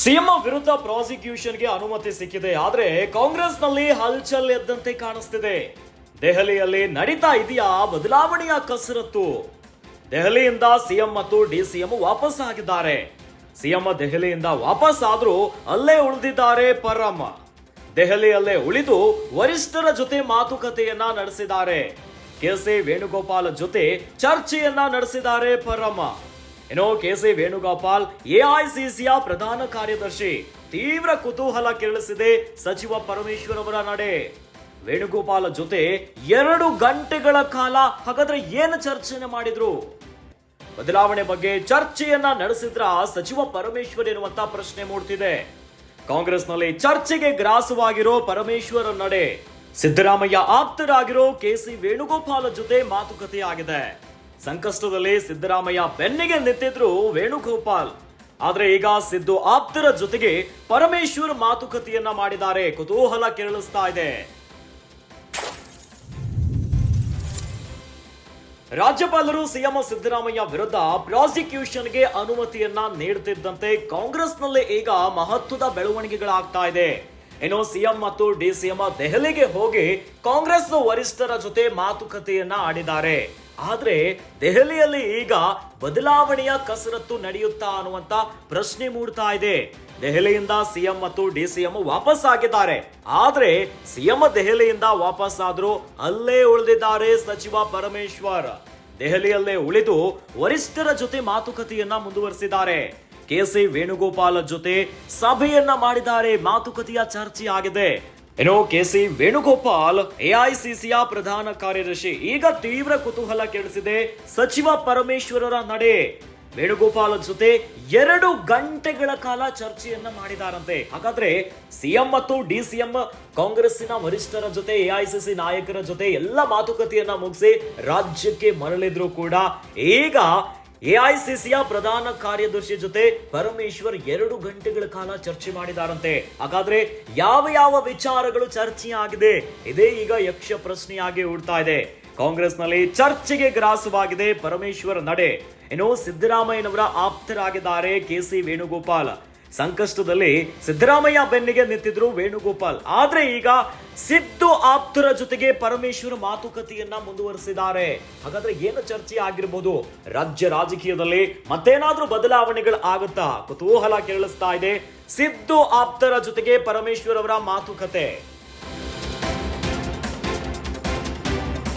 CM ವಿರುದ್ಧ ಪ್ರಾಸಿಕ್ಯೂಷನ್ಗೆ ಅನುಮತಿ ಸಿಕ್ಕಿದೆ. ಆದ್ರೆ ಕಾಂಗ್ರೆಸ್ನಲ್ಲಿ ಹಲ್ಚಲ್ ಎದ್ದಂತೆ ಕಾಣಿಸ್ತಿದೆ. ದೆಹಲಿಯಲ್ಲಿ ನಡೀತಾ ಇದೆಯಾ ಬದಲಾವಣೆಯ ಕಸರತ್ತು? ದೆಹಲಿಯಿಂದ ಸಿಎಂ ಮತ್ತು ಡಿಸಿಎಂ ವಾಪಸ್ ಆಗಿದ್ದಾರೆ. ಸಿಎಂ ದೆಹಲಿಯಿಂದ ವಾಪಸ್ ಆದ್ರೂ ಅಲ್ಲೇ ಉಳಿದಿದ್ದಾರೆ ಪರಂ. ದೆಹಲಿಯಲ್ಲೇ ಉಳಿದು ವರಿಷ್ಠರ ಜೊತೆ ಮಾತುಕತೆಯನ್ನ ನಡೆಸಿದ್ದಾರೆ. ಕೆಸಿ ವೇಣುಗೋಪಾಲ್ ಜೊತೆ ಚರ್ಚೆಯನ್ನ ನಡೆಸಿದ್ದಾರೆ ಪರಂ. ಕೆಸಿ ವೇಣುಗೋಪಾಲ್ ಎಐಸಿಸಿಯ ಪ್ರಧಾನ ಕಾರ್ಯದರ್ಶಿ. ತೀವ್ರ ಕುತೂಹಲ ಕೆರಳಿಸಿದೆ ಸಚಿವ ಪರಮೇಶ್ವರ್ ಅವರ ನಡೆ. ವೇಣುಗೋಪಾಲ್ ಜೊತೆ 2 ಗಂಟೆಗಳ ಕಾಲ ಹಾಗಾದ್ರೆ ಏನು ಚರ್ಚೆಯನ್ನು ಮಾಡಿದ್ರು? ಬದಲಾವಣೆ ಬಗ್ಗೆ ಚರ್ಚೆಯನ್ನ ನಡೆಸಿದ್ರ ಸಚಿವ ಪರಮೇಶ್ವರ್ ಎನ್ನುವಂತ ಪ್ರಶ್ನೆ ಮೂಡ್ತಿದೆ. ಕಾಂಗ್ರೆಸ್ನಲ್ಲಿ ಚರ್ಚೆಗೆ ಗ್ರಾಸವಾಗಿರೋ ಪರಮೇಶ್ವರ್ ನಡೆ. ಸಿದ್ದರಾಮಯ್ಯ ಆಪ್ತರಾಗಿರೋ ಕೆಸಿ ವೇಣುಗೋಪಾಲ್ ಜೊತೆ ಮಾತುಕತೆ ಆಗಿದೆ. ಸಂಕಷ್ಟದಲ್ಲಿ ಸಿದ್ದರಾಮಯ್ಯ ಬೆನ್ನಿಗೆ ನಿಂತಿದ್ರು ವೇಣುಗೋಪಾಲ್. ಆದ್ರೆ ಈಗ ಸಿದ್ದು ಆಪ್ತರ ಜೊತೆಗೆ ಪರಮೇಶ್ವರ್ ಮಾತುಕತೆಯನ್ನ ಮಾಡಿದ್ದಾರೆ. ಕುತೂಹಲ ಕೆರಳಿಸ್ತಾ ಇದೆ. ರಾಜ್ಯಪಾಲರು ಸಿಎಂ ಸಿದ್ದರಾಮಯ್ಯ ವಿರುದ್ಧ ಪ್ರಾಸಿಕ್ಯೂಷನ್ಗೆ ಅನುಮತಿಯನ್ನ ನೀಡುತ್ತಿದ್ದಂತೆ ಕಾಂಗ್ರೆಸ್ನಲ್ಲಿ ಈಗ ಮಹತ್ವದ ಬೆಳವಣಿಗೆಗಳಾಗ್ತಾ ಇದೆ. ಸಿಎಂ ಮತ್ತು ಡಿಸಿಎಂ ದೆಹಲಿಗೆ ಹೋಗಿ ಕಾಂಗ್ರೆಸ್ ವರಿಷ್ಠರ ಜೊತೆ ಮಾತುಕತೆಯನ್ನ ಆಡಿದ್ದಾರೆ. ಆದ್ರೆ ದೆಹಲಿಯಲ್ಲಿ ಈಗ ಬದಲಾವಣೆಯ ಕಸರತ್ತು ನಡೆಯುತ್ತಾ ಅನ್ನುವಂತ ಪ್ರಶ್ನೆ ಮೂಡ್ತಾ ಇದೆ. ದೆಹಲಿಯಿಂದ ಸಿಎಂ ಮತ್ತು ಡಿಸಿಎಂ ವಾಪಸ್ ಆಗಿದ್ದಾರೆ. ಆದ್ರೆ ಸಿಎಂ ದೆಹಲಿಯಿಂದ ವಾಪಸ್ ಆದ್ರೂ ಅಲ್ಲೇ ಉಳಿದಿದ್ದಾರೆ ಸಚಿವ ಪರಮೇಶ್ವರ್. ದೆಹಲಿಯಲ್ಲೇ ಉಳಿದು ವರಿಷ್ಠರ ಜೊತೆ ಮಾತುಕತೆಯನ್ನ ಮುಂದುವರಿಸಿದ್ದಾರೆ. ಕೆಸಿ ವೇಣುಗೋಪಾಲ್ ಜೊತೆ ಸಭೆಯನ್ನ ಮಾಡಿದ್ದಾರೆ. ಮಾತುಕತೆಯ ಚರ್ಚೆ ಆಗಿದೆ. ಕೆಸಿ ವೇಣುಗೋಪಾಲ್ ಎಐಸಿಸಿಯ ಪ್ರಧಾನ ಕಾರ್ಯದರ್ಶಿ. ಈಗ ತೀವ್ರ ಕುತೂಹಲ ಕೆರಳಿಸಿದೆ ಸಚಿವ ಪರಮೇಶ್ವರರ ನಡೆ. ವೇಣುಗೋಪಾಲ್ ಜೊತೆ 2 ಗಂಟೆಗಳ ಕಾಲ ಚರ್ಚೆಯನ್ನ ಮಾಡಿದಾರಂತೆ. ಹಾಗಾದ್ರೆ ಸಿಎಂ ಮತ್ತು ಡಿಸಿಎಂ ಕಾಂಗ್ರೆಸ್ಸಿನ ವರಿಷ್ಠರ ಜೊತೆ ಎಐಸಿಸಿ ನಾಯಕರ ಜೊತೆ ಎಲ್ಲ ಮಾತುಕತೆಯನ್ನ ಮುಗಿಸಿ ರಾಜ್ಯಕ್ಕೆ ಮರಳಿದ್ರು ಕೂಡ ಈಗ ಎಐಸಿಸಿಯ ಪ್ರಧಾನ ಕಾರ್ಯದರ್ಶಿ ಜೊತೆ ಪರಮೇಶ್ವರ್ 2 ಗಂಟೆಗಳ ಕಾಲ ಚರ್ಚೆ ಮಾಡಿದಾರಂತೆ. ಹಾಗಾದ್ರೆ ಯಾವ ವಿಚಾರಗಳು ಚರ್ಚೆ ಆಗಿದೆ? ಇದೇ ಈಗ ಯಕ್ಷ ಪ್ರಶ್ನೆಯಾಗಿ ಉಡ್ತಾ ಇದೆ. ಕಾಂಗ್ರೆಸ್ನಲ್ಲಿ ಚರ್ಚೆಗೆ ಗ್ರಾಸವಾಗಿದೆ ಪರಮೇಶ್ವರ್ ನಡೆ. ಸಿದ್ದರಾಮಯ್ಯನವರ ಆಪ್ತರಾಗಿದ್ದಾರೆ ಕೆಸಿ ವೇಣುಗೋಪಾಲ್. ಸಂಕಷ್ಟದಲ್ಲಿ ಸಿದ್ದರಾಮಯ್ಯ ಬೆನ್ನಿಗೆ ನಿಂತಿದ್ರು ವೇಣುಗೋಪಾಲ್. ಆದ್ರೆ ಈಗ ಸಿದ್ದು ಆಪ್ತರ ಜೊತೆಗೆ ಪರಮೇಶ್ವರ್ ಮಾತುಕತೆಯನ್ನ ಮುಂದುವರಿಸಿದ್ದಾರೆ. ಹಾಗಾದ್ರೆ ಏನು ಚರ್ಚೆ ಆಗಿರಬಹುದು? ರಾಜ್ಯ ರಾಜಕೀಯದಲ್ಲಿ ಮತ್ತೇನಾದ್ರೂ ಬದಲಾವಣೆಗಳು ಆಗುತ್ತಾ? ಕುತೂಹಲ ಕೆರಳಿಸ್ತಾ ಇದೆ ಸಿದ್ದು ಆಪ್ತರ ಜೊತೆಗೆ ಪರಮೇಶ್ವರ್ ಅವರ ಮಾತುಕತೆ.